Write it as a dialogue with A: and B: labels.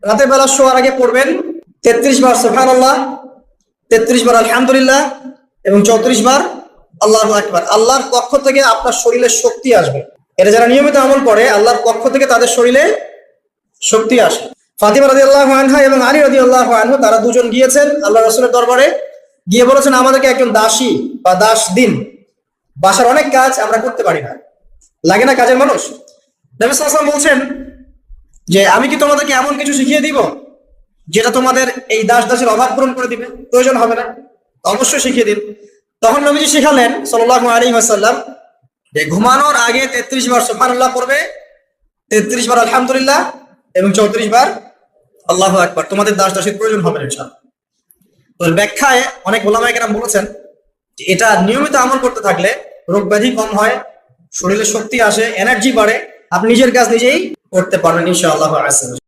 A: রাতের বেলা শোয়ার আগে পড়বেন 33 বার সুবহানাল্লাহ, 33 বার আলহামদুলিল্লাহ এবং 34 বার আল্লাহু আকবার। আল্লাহর পক্ষ থেকে আপনার শরীরে শক্তি আসবে। এটা যারা নিয়মিত আমল করে আল্লাহর পক্ষ থেকে তাদের শরীরে শক্তি আসে। ফাতিমা রাদিয়াল্লাহু আনহা এবং আলী রাদিয়াল্লাহু আনহু তারা দুজন গিয়েছেন আল্লাহ রাসূলের দরবারে, গিয়ে বলেছেন আমাদেরকে একজন দাসী বা দাস দিন, বাসার অনেক কাজ আমরা করতে পারি না, লাগে না কাজের মানুষ। নবী সাল্লাল্লাহু আলাইহি ওয়াসাল্লাম বলছেন যে আমি কি তোমাদেরকে এমন কিছু শিখিয়ে দিব যেটা তোমাদের এই দাস দাসের অভাব পূরণ করে দিবে, প্রয়োজন হবে না? অবশ্যই শিখিয়ে দিন। তখন নবীজি শিখালেন সাল্লাল্লাহু আলাইহি ওয়াসাল্লাম যে ঘুমানোর আগে 33 বার সুবহানাল্লাহ পড়বে, 33 বার আলহামদুলিল্লাহ এবং 34 বার আল্লাহু আকবার। তোমাদের দাস দাসের প্রয়োজন হবে না ইনশাআল্লাহ। তো ব্যাখ্যায় অনেক উলামায়ে কেরাম বলেছেন যে এটা নিয়মিত আমল করতে থাকলে রোগ ব্যাধি কম হয়, শরীরে শক্তি আসে, এনার্জি বাড়ে, আপনি নিজের কাজ নিজেই করতে পারবেন ইনশাআল্লাহ।